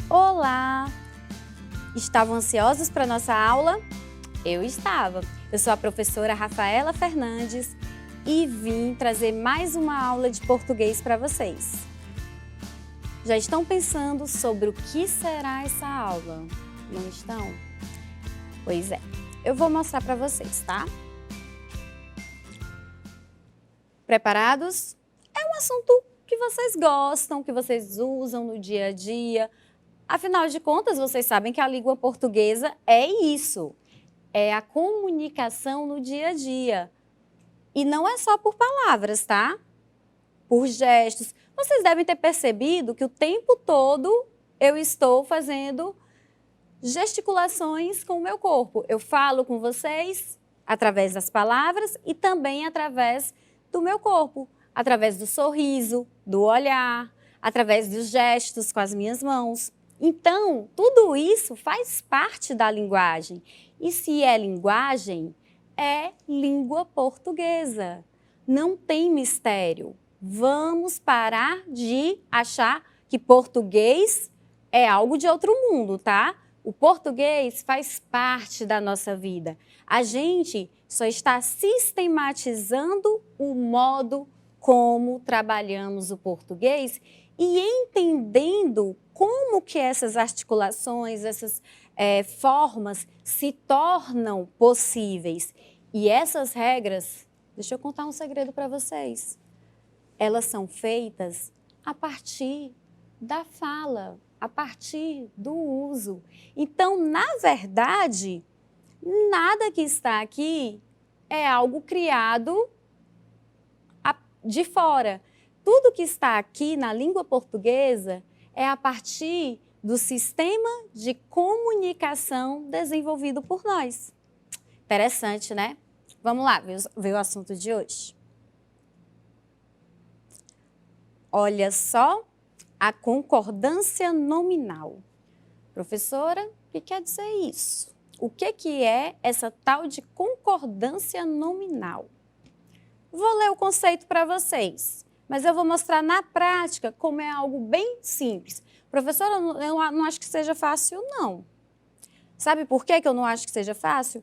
Olá! Estavam ansiosos para nossa aula? Eu estava. Eu sou a professora Rafaela Fernandes e vim trazer mais uma aula de português para vocês. Já estão pensando sobre o que será essa aula? Não estão? Pois é, eu vou mostrar para vocês, tá? Preparados? É um assunto que vocês gostam, que vocês usam no dia a dia. Afinal de contas, vocês sabem que a língua portuguesa é isso, é a comunicação no dia a dia. E não é só por palavras, tá? Por gestos. Vocês devem ter percebido que o tempo todo eu estou fazendo gesticulações com o meu corpo. Eu falo com vocês através das palavras e também através do meu corpo, através do sorriso, do olhar, através dos gestos com as minhas mãos. Então, tudo isso faz parte da linguagem. E se é linguagem, é língua portuguesa. Não tem mistério. Vamos parar de achar que português é algo de outro mundo, tá? O português faz parte da nossa vida. A gente só está sistematizando o modo como trabalhamos o português e entendendo como que essas articulações, essas formas se tornam possíveis. E essas regras, deixa eu contar um segredo para vocês, elas são feitas a partir da fala, a partir do uso. Então, na verdade, nada que está aqui é algo criado de fora. Tudo que está aqui na língua portuguesa é a partir do sistema de comunicação desenvolvido por nós. Interessante, né? Vamos lá ver o assunto de hoje. Olha só a concordância nominal. Professora, o que quer dizer isso? O que é essa tal de concordância nominal? Vou ler o conceito para vocês, mas eu vou mostrar na prática como é algo bem simples. Professora, eu não acho que seja fácil, não. Sabe por que eu não acho que seja fácil?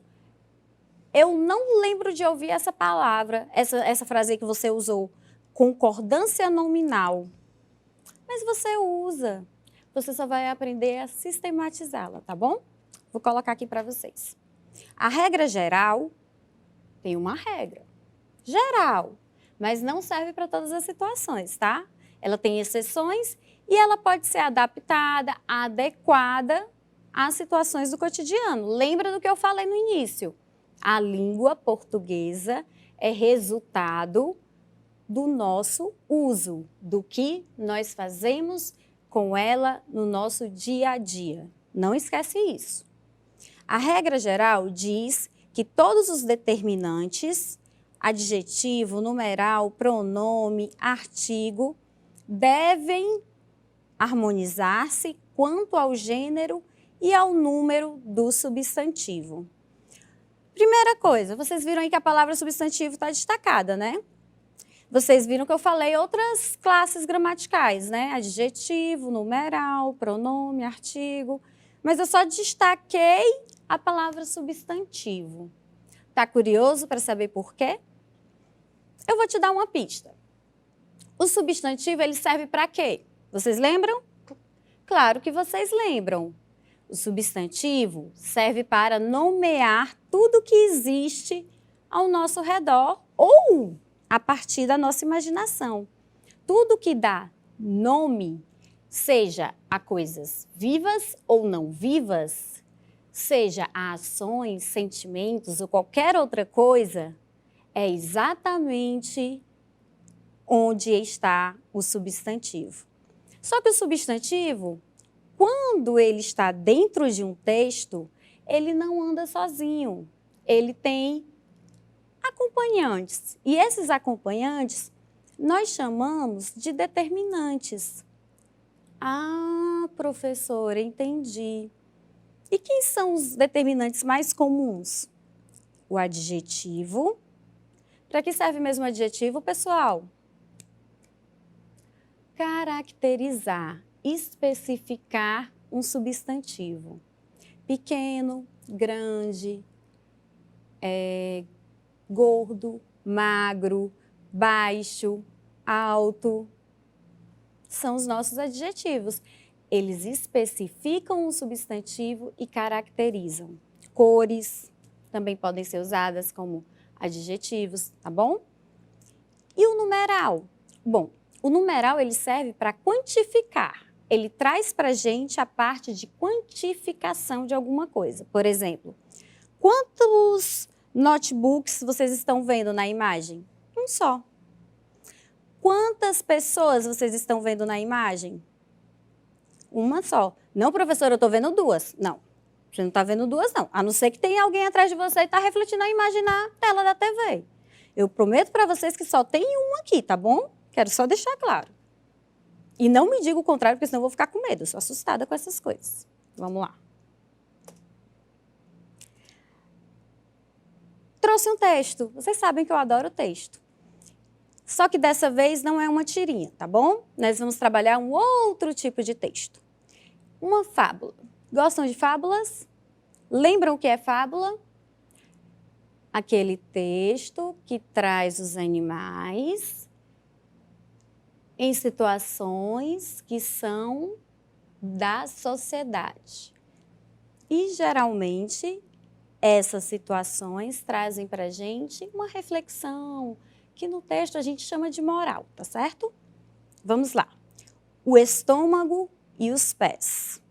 Eu não lembro de ouvir essa palavra, essa frase aí que você usou, concordância nominal. Mas você usa, você só vai aprender a sistematizá-la, tá bom? Vou colocar aqui para vocês. A regra geral tem uma regra geral, mas não serve para todas as situações, tá? Ela tem exceções e ela pode ser adaptada, adequada às situações do cotidiano. Lembra do que eu falei no início? A língua portuguesa é resultado do nosso uso, do que nós fazemos com ela no nosso dia a dia. Não esquece isso. A regra geral diz que todos os determinantes, adjetivo, numeral, pronome, artigo, devem harmonizar-se quanto ao gênero e ao número do substantivo. Primeira coisa, vocês viram aí que a palavra substantivo está destacada, né? Vocês viram que eu falei outras classes gramaticais, né? Adjetivo, numeral, pronome, artigo, mas eu só destaquei a palavra substantivo. Tá curioso para saber por quê? Eu vou te dar uma pista. O substantivo, ele serve para quê? Vocês lembram? Claro que vocês lembram. O substantivo serve para nomear tudo que existe ao nosso redor ou a partir da nossa imaginação. Tudo que dá nome, seja a coisas vivas ou não vivas, seja a ações, sentimentos ou qualquer outra coisa, é exatamente onde está o substantivo. Só que o substantivo, quando ele está dentro de um texto, ele não anda sozinho. Ele tem acompanhantes. E esses acompanhantes nós chamamos de determinantes. Ah, professora, entendi. E quem são os determinantes mais comuns? o adjetivo. Para que serve mesmo o adjetivo, pessoal? Caracterizar, especificar um substantivo. Pequeno, grande, gordo, magro, baixo, alto. São os nossos adjetivos. Eles especificam um substantivo e caracterizam. Cores também podem ser usadas como adjetivos, tá bom? E o numeral? Bom, o numeral ele serve para quantificar. Ele traz para a gente a parte de quantificação de alguma coisa. Por exemplo, quantos notebooks vocês estão vendo na imagem? Um só. Quantas pessoas vocês estão vendo na imagem? Uma só. Não, professora, eu estou vendo duas. Não, você não está vendo duas, não. A não ser que tenha alguém atrás de você e está refletindo a imagem na tela da TV. Eu prometo para vocês que só tem uma aqui, tá bom? Quero só deixar claro. E não me diga o contrário, porque senão eu vou ficar com medo. Eu sou assustada com essas coisas. Vamos lá. Trouxe um texto. Vocês sabem que eu adoro texto. Só que dessa vez não é uma tirinha, tá bom? Nós vamos trabalhar um outro tipo de texto. Uma fábula. Gostam de fábulas? Lembram o que é fábula? Aquele texto que traz os animais em situações que são da sociedade. E, geralmente, essas situações trazem para a gente uma reflexão, que no texto a gente chama de moral, tá certo? Vamos lá. O estômago e os pés.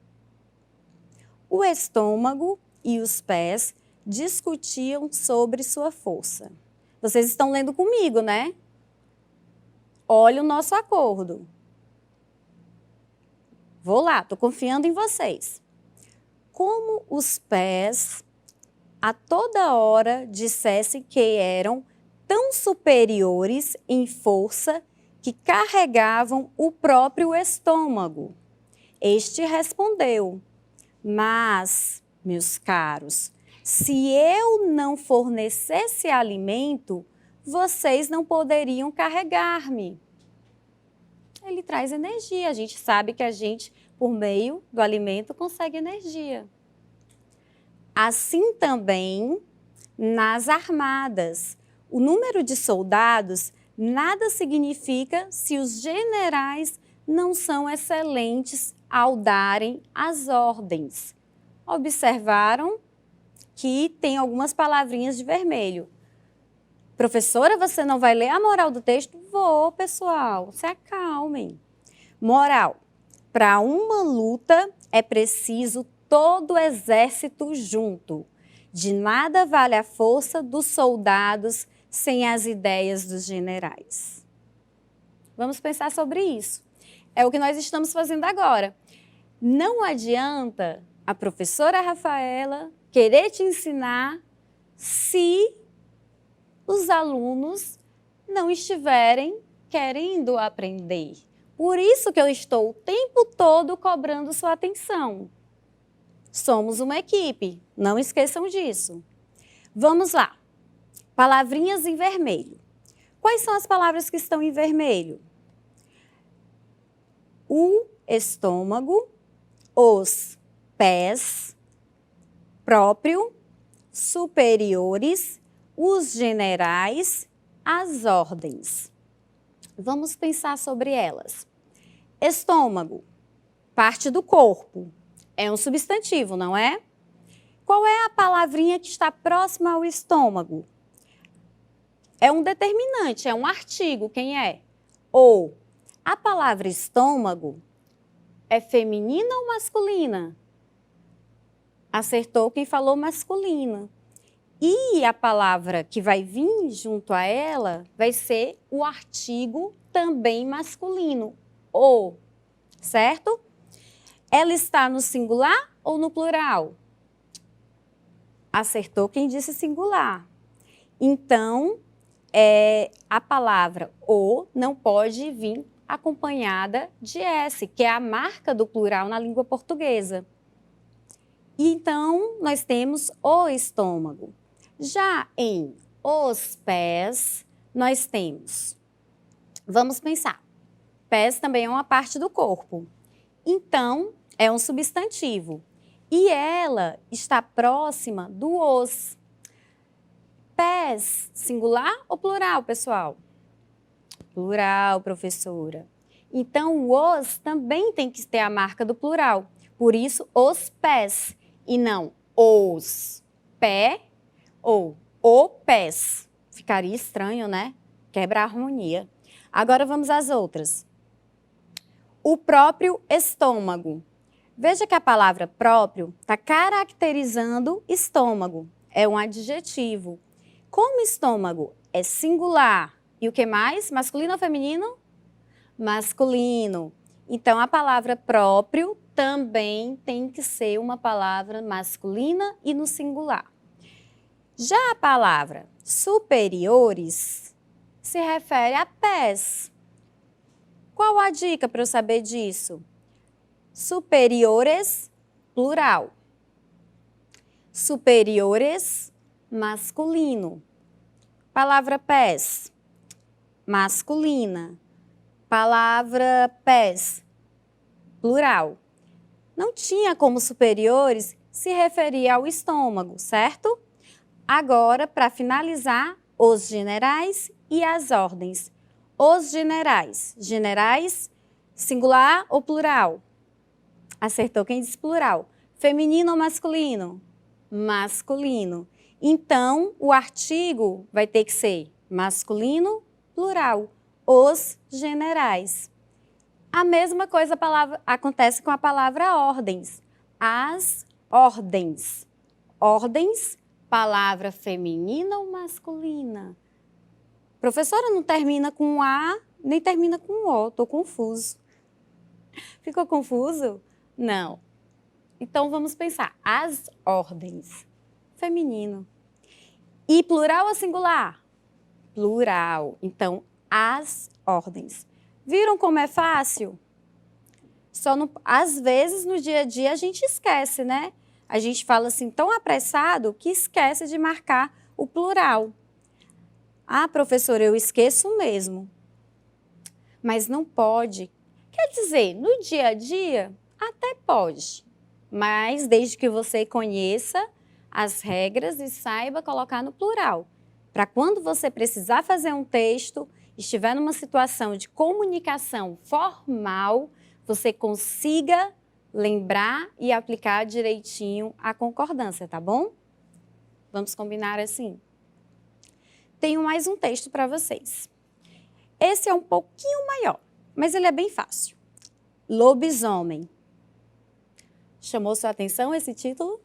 O estômago e os pés discutiam sobre sua força. Vocês estão lendo comigo, né? Olha o nosso acordo. Vou lá, estou confiando em vocês. Como os pés a toda hora dissessem que eram tão superiores em força que carregavam o próprio estômago. Este respondeu: mas, meus caros, se eu não fornecesse alimento, vocês não poderiam carregar-me. Ele traz energia. A gente sabe que a gente, por meio do alimento, consegue energia. Assim também nas armadas. O número de soldados nada significa se os generais não são excelentes ao darem as ordens. Observaram que tem algumas palavrinhas de vermelho. Professora, você não vai ler a moral do texto? Vou, pessoal, se acalmem. Moral: para uma luta é preciso todo o exército junto. De nada vale a força dos soldados sem as ideias dos generais. Vamos pensar sobre isso. É o que nós estamos fazendo agora. Não adianta a professora Rafaela querer te ensinar se os alunos não estiverem querendo aprender. Por isso que eu estou o tempo todo cobrando sua atenção. Somos uma equipe, não esqueçam disso. Vamos lá. Palavrinhas em vermelho. Quais são as palavras que estão em vermelho? O estômago, os pés, próprio, superiores, os generais, as ordens. Vamos pensar sobre elas. Estômago, parte do corpo. É um substantivo, não é? Qual é a palavrinha que está próxima ao estômago? É um determinante, é um artigo. Quem é? Ou. A palavra estômago é feminina ou masculina? Acertou quem falou masculina. E a palavra que vai vir junto a ela vai ser o artigo também masculino, ou, certo? Ela está no singular ou no plural? Acertou quem disse singular. Então, a palavra o não pode vir acompanhada de S, que é a marca do plural na língua portuguesa. Então, nós temos o estômago. Já em os pés, nós temos, vamos pensar, pés também é uma parte do corpo. Então, é um substantivo. E ela está próxima do os. Pés, singular ou plural, pessoal? Plural, professora. Então, o os também tem que ter a marca do plural. Por isso, os pés. E não os pé ou o pés. Ficaria estranho, né? Quebra a harmonia. Agora vamos às outras. O próprio estômago. Veja que a palavra próprio está caracterizando estômago. É um adjetivo. Como estômago é singular, e o que mais? Masculino ou feminino? Masculino. Então, a palavra próprio também tem que ser uma palavra masculina e no singular. Já a palavra superiores se refere a pés. Qual a dica para eu saber disso? Superiores, plural. Superiores, masculino. Palavra pés, masculina. Palavra pés, plural. Não tinha como superiores se referir ao estômago, certo? Agora, para finalizar, os generais e as ordens. Os generais. Generais, singular ou plural? Acertou quem disse plural. Feminino ou masculino? Masculino. Então, o artigo vai ter que ser masculino, plural. Os generais. A mesma coisa acontece com a palavra ordens. As ordens. Ordens, palavra feminina ou masculina? Professora, não termina com A, nem termina com O. Estou confuso. Ficou confuso? Não. Então, vamos pensar. As ordens. Feminino. E plural ou singular? Plural. Então, as ordens. Viram como é fácil? Às vezes, no dia a dia, a gente esquece, né? A gente fala assim tão apressado que esquece de marcar o plural. Ah, professora, eu esqueço mesmo. Mas não pode. Quer dizer, no dia a dia, até pode. Mas desde que você conheça as regras e saiba colocar no plural. Para quando você precisar fazer um texto, estiver numa situação de comunicação formal, você consiga lembrar e aplicar direitinho a concordância, tá bom? Vamos combinar assim? Tenho mais um texto para vocês. Esse é um pouquinho maior, mas ele é bem fácil. Lobisomem. Chamou sua atenção esse título?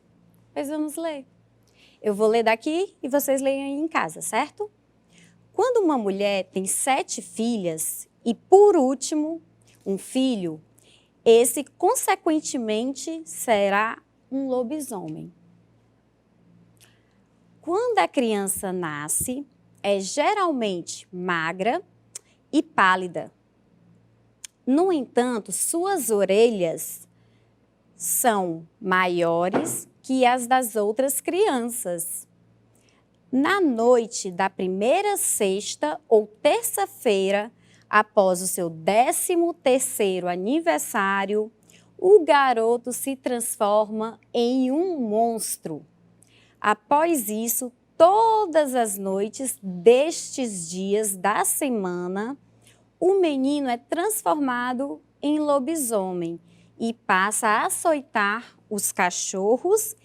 Pois vamos ler. Eu vou ler daqui e vocês leiam aí em casa, certo? Quando uma mulher tem 7 filhas e, por último, um filho, esse, consequentemente, será um lobisomem. Quando a criança nasce, é geralmente magra e pálida. No entanto, suas orelhas são maiores que as das outras crianças. Na noite da primeira sexta ou terça-feira, após o seu 13º aniversário, o garoto se transforma em um monstro. Após isso, todas as noites destes dias da semana, o menino é transformado em lobisomem e passa a açoitar os cachorros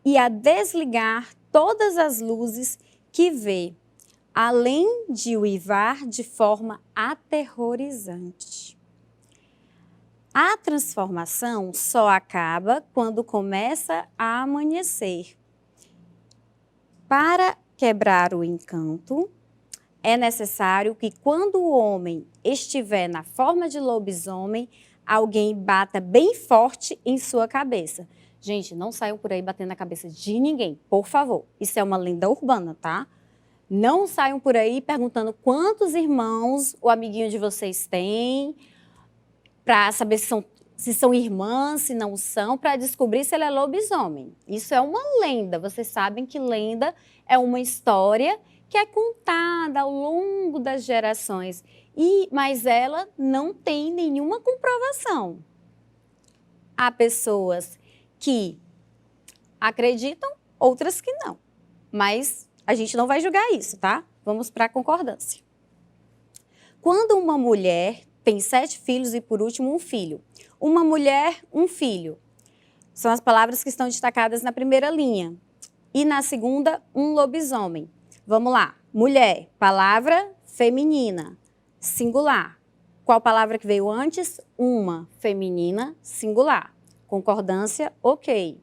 e a desligar todas as luzes que vê, além de uivar de forma aterrorizante. A transformação só acaba quando começa a amanhecer. Para quebrar o encanto, é necessário que quando o homem estiver na forma de lobisomem, alguém bata bem forte em sua cabeça. Gente, não saiam por aí batendo na cabeça de ninguém, por favor. Isso é uma lenda urbana, tá? Não saiam por aí perguntando quantos irmãos o amiguinho de vocês tem, para saber se são irmãs, se não são, para descobrir se ele é lobisomem. Isso é uma lenda. Vocês sabem que lenda é uma história que é contada ao longo das gerações, mas ela não tem nenhuma comprovação. Há pessoas que acreditam, outras que não. Mas a gente não vai julgar isso, tá? Vamos para a concordância. Quando uma mulher tem 7 filhos e, por último, um filho. Uma mulher, um filho. São as palavras que estão destacadas na primeira linha. E na segunda, um lobisomem. Vamos lá. Mulher, palavra feminina, singular. Qual palavra que veio antes? Uma, feminina, singular. Concordância, ok.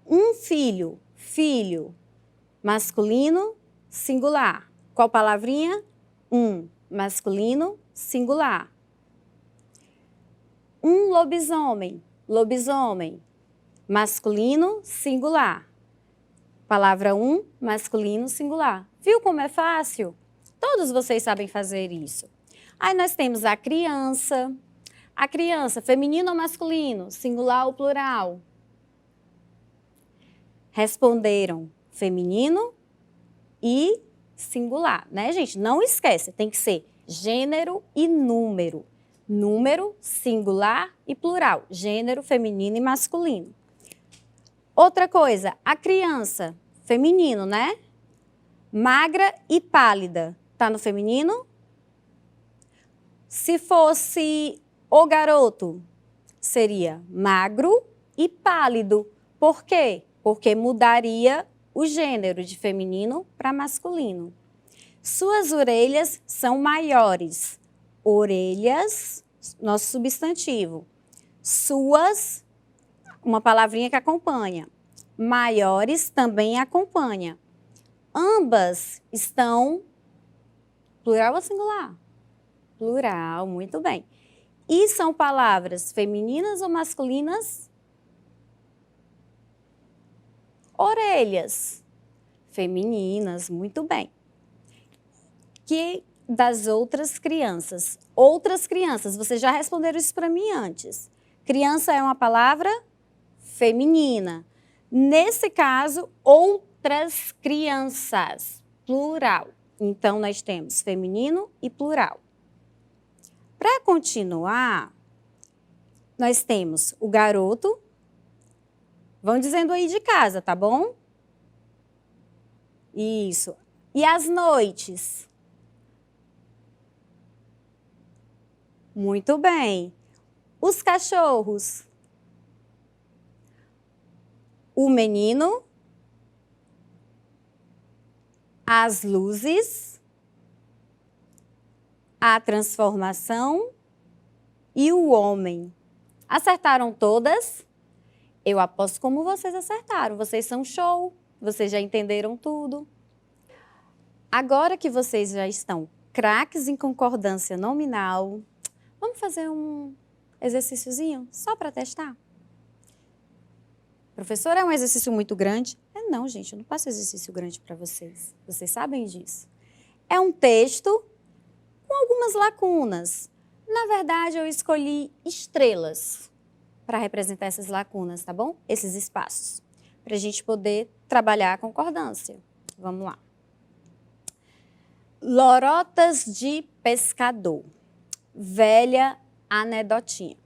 Um filho, filho, masculino, singular. Qual palavrinha? Um, masculino, singular. Um lobisomem, lobisomem, masculino, singular. Palavra um, masculino, singular. Viu como é fácil? Todos vocês sabem fazer isso. Aí nós temos a criança, feminino ou masculino, singular ou plural? Responderam feminino e singular, né, gente? Não esquece, tem que ser gênero e número. Número, singular e plural. Gênero, feminino e masculino. Outra coisa, a criança, feminino, né? Magra e pálida, tá no feminino? Se fosse o garoto, seria magro e pálido. Por quê? Porque mudaria o gênero de feminino para masculino. Suas orelhas são maiores. Orelhas, nosso substantivo. Suas, uma palavrinha que acompanha. Maiores também acompanha. Ambas estão plural ou singular? Plural, muito bem. E são palavras femininas ou masculinas? Orelhas. Femininas, muito bem. Que das outras crianças? Outras crianças, vocês já responderam isso para mim antes. Criança é uma palavra feminina. Nesse caso, outras crianças, plural. Então, nós temos feminino e plural. Para continuar, nós temos o garoto. Vão dizendo aí de casa, tá bom? Isso. E as noites? Muito bem. Os cachorros? O menino? As luzes? A transformação? E o homem? Acertaram todas? Eu aposto como vocês acertaram. Vocês são show. Vocês já entenderam tudo. Agora que vocês já estão craques em concordância nominal, vamos fazer um exercíciozinho só para testar? Professor, é um exercício muito grande? Não, gente, eu não passo exercício grande para vocês. Vocês sabem disso. É um texto com algumas lacunas. Na verdade, eu escolhi estrelas para representar essas lacunas, tá bom? Esses espaços, para a gente poder trabalhar a concordância. Vamos lá. Lorotas de pescador. Velha anedotinha.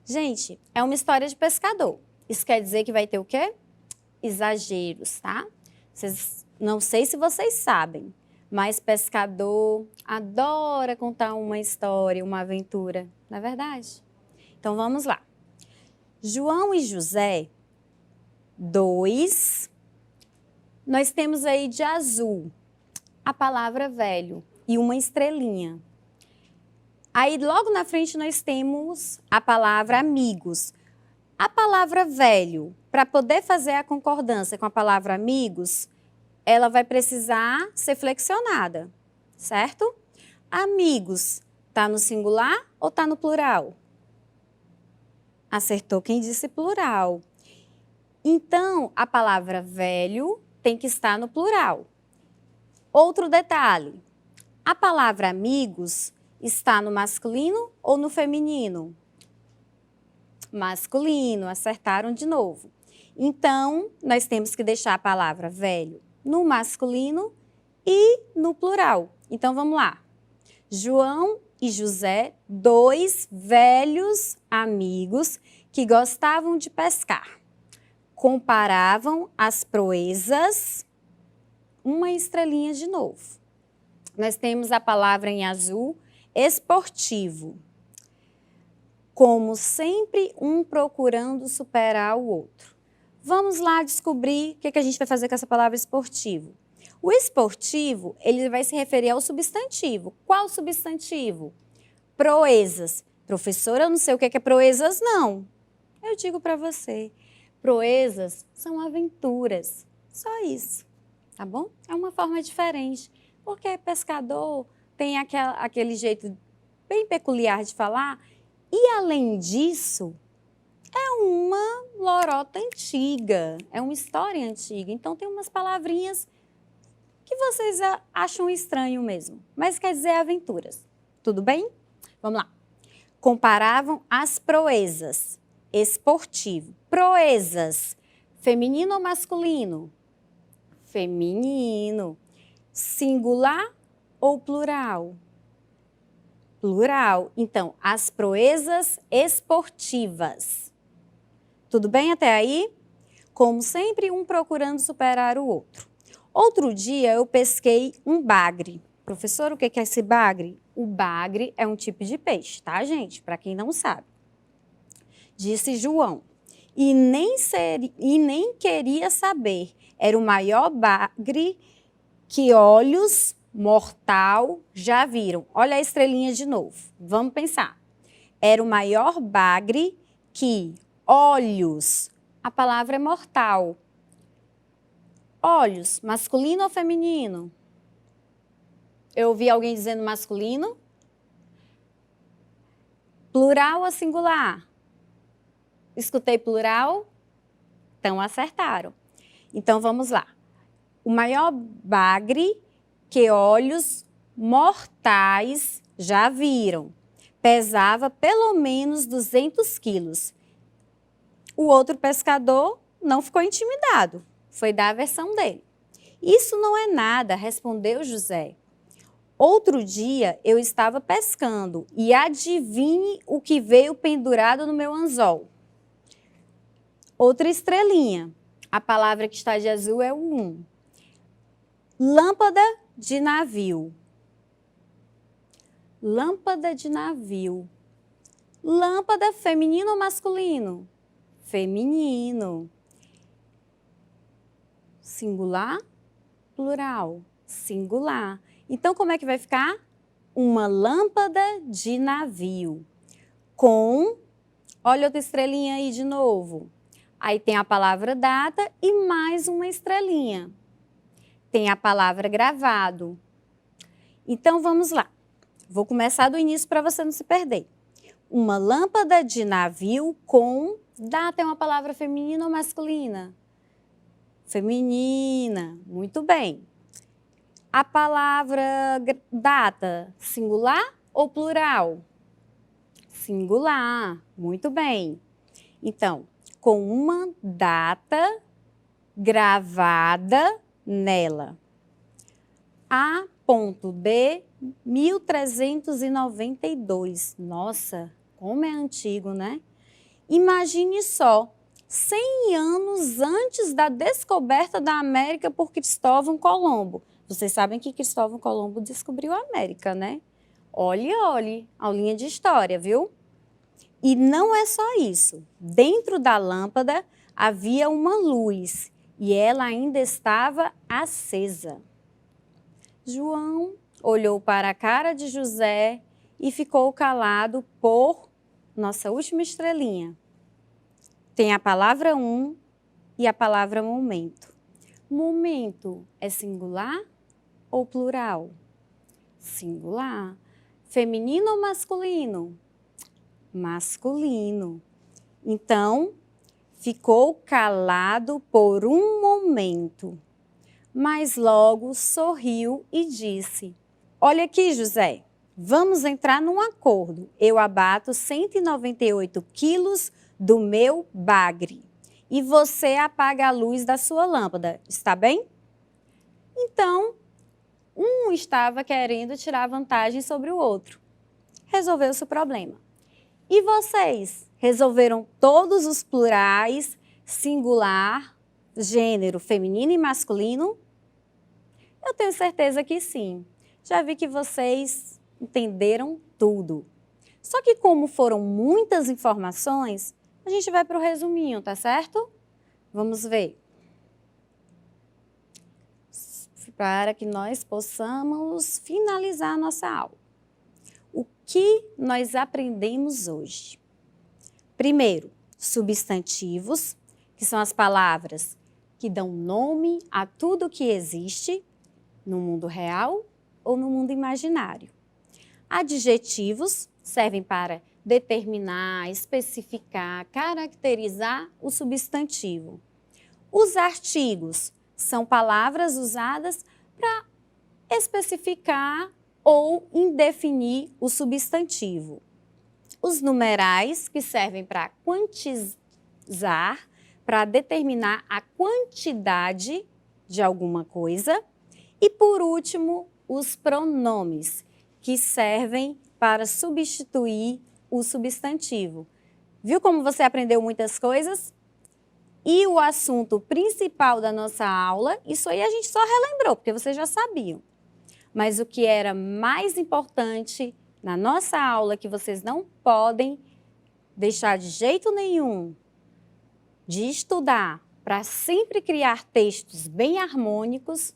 Gente, é uma história de pescador. Isso quer dizer que vai ter o quê? Exageros, tá? Não sei se vocês sabem, mas pescador adora contar uma história, uma aventura, não é verdade? Então, vamos lá. João e José, 2. Nós temos aí de azul a palavra velho e uma estrelinha. Aí, logo na frente, nós temos a palavra amigos. A palavra velho, para poder fazer a concordância com a palavra amigos, ela vai precisar ser flexionada, certo? Amigos, tá no singular ou tá no plural? Acertou quem disse plural. Então, a palavra velho tem que estar no plural. Outro detalhe, a palavra amigos está no masculino ou no feminino? Masculino, acertaram de novo. Então, nós temos que deixar a palavra velho no masculino e no plural. Então, vamos lá. João e José, dois velhos amigos que gostavam de pescar. Comparavam as proezas, uma estrelinha de novo. Nós temos a palavra em azul, esportivo. Como sempre, um procurando superar o outro. Vamos lá descobrir o que a gente vai fazer com essa palavra esportivo. O esportivo, ele vai se referir ao substantivo. Qual substantivo? Proezas. Professora, eu não sei o que é proezas, não. Eu digo para você, proezas são aventuras. Só isso, tá bom? É uma forma diferente, porque pescador tem aquele jeito bem peculiar de falar. E, além disso, é uma lorota antiga, é uma história antiga. Então, tem umas palavrinhas que vocês acham estranho mesmo, mas quer dizer aventuras. Tudo bem? Vamos lá. Comparavam as proezas. Esportivo. Proezas. Feminino ou masculino? Feminino. Singular ou plural? Plural. Então, as proezas esportivas. Tudo bem até aí? Como sempre, um procurando superar o outro. Outro dia eu pesquei um bagre. Professor, o que é esse bagre? O bagre é um tipo de peixe, tá, gente? Para quem não sabe. Disse João. E nem queria saber. Era o maior bagre que olhos mortal já viram. Olha a estrelinha de novo. Vamos pensar. Era o maior bagre que olhos. A palavra é mortal. Olhos, masculino ou feminino? Eu ouvi alguém dizendo masculino. Plural ou singular? Escutei plural? Então, acertaram. Então, vamos lá. O maior bagre que olhos mortais já viram. Pesava pelo menos 200 quilos. O outro pescador não ficou intimidado. Foi dar a versão dele. Isso não é nada, respondeu José. Outro dia eu estava pescando e adivinhe o que veio pendurado no meu anzol. Outra estrelinha. A palavra que está de azul é o 1. Lâmpada de navio. Lâmpada de navio. Lâmpada feminino ou masculino? Feminino. Singular, plural, singular. Então, como é que vai ficar? Uma lâmpada de navio. Com, olha outra estrelinha aí de novo. Aí tem a palavra data e mais uma estrelinha. Tem a palavra gravado. Então, vamos lá. Vou começar do início para você não se perder. Uma lâmpada de navio com, data é uma palavra feminina ou masculina? Feminina, muito bem. A palavra data, singular ou plural? Singular, muito bem. Então, com uma data gravada nela. A.D. 1392. Nossa, como é antigo, né? Imagine só. 100 anos antes da descoberta da América por Cristóvão Colombo. Vocês sabem que Cristóvão Colombo descobriu a América, né? Olhe, aulinha de história, viu? E não é só isso. Dentro da lâmpada havia uma luz e ela ainda estava acesa. João olhou para a cara de José e ficou calado por nossa última estrelinha. Tem a palavra e a palavra momento. Momento é singular ou plural? Singular. Feminino ou masculino? Masculino. Então, ficou calado por um momento, mas logo sorriu e disse: olha aqui, José, vamos entrar num acordo. Eu abato 198 quilos do meu bagre. E você apaga a luz da sua lâmpada, está bem? Então, um estava querendo tirar vantagem sobre o outro. Resolveu-se o problema. E vocês resolveram todos os plurais, singular, gênero feminino e masculino? Eu tenho certeza que sim. Já vi que vocês entenderam tudo. Só que como foram muitas informações, a gente vai para o resuminho, tá certo? Vamos ver. Para que nós possamos finalizar a nossa aula. O que nós aprendemos hoje? Primeiro, substantivos, que são as palavras que dão nome a tudo que existe no mundo real ou no mundo imaginário. Adjetivos servem para determinar, especificar, caracterizar o substantivo. Os artigos são palavras usadas para especificar ou indefinir o substantivo. Os numerais, que servem para quantizar, para determinar a quantidade de alguma coisa. E, por último, os pronomes, que servem para substituir o substantivo. Viu como você aprendeu muitas coisas? E o assunto principal da nossa aula, isso aí a gente só relembrou, porque vocês já sabiam. Mas o que era mais importante na nossa aula, que vocês não podem deixar de jeito nenhum de estudar para sempre criar textos bem harmônicos,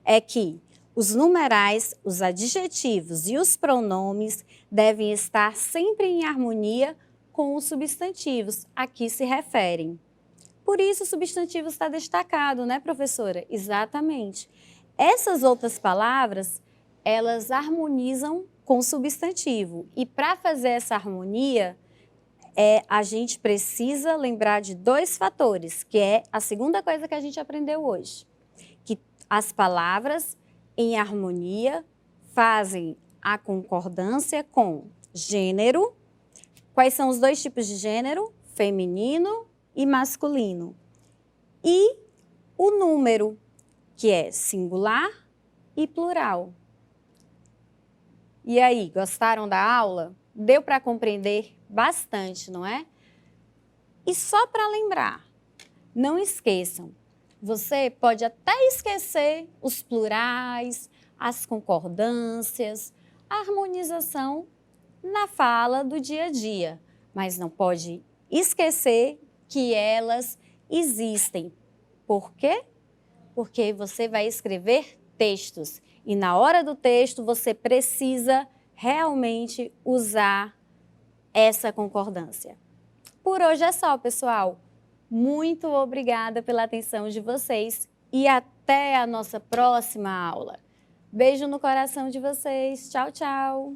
é que os numerais, os adjetivos e os pronomes devem estar sempre em harmonia com os substantivos a que se referem. Por isso, o substantivo está destacado, né, professora? Exatamente. Essas outras palavras, elas harmonizam com o substantivo. E para fazer essa harmonia, a gente precisa lembrar de dois fatores, que é a segunda coisa que a gente aprendeu hoje. Que as palavras em harmonia fazem a concordância com gênero. Quais são os dois tipos de gênero? Feminino e masculino. E o número, que é singular e plural. E aí, gostaram da aula? Deu para compreender bastante, não é? E só para lembrar, não esqueçam, você pode até esquecer os plurais, as concordâncias, a harmonização na fala do dia a dia, mas não pode esquecer que elas existem. Por quê? Porque você vai escrever textos e na hora do texto você precisa realmente usar essa concordância. Por hoje é só, pessoal. Muito obrigada pela atenção de vocês e até a nossa próxima aula. Beijo no coração de vocês. Tchau, tchau.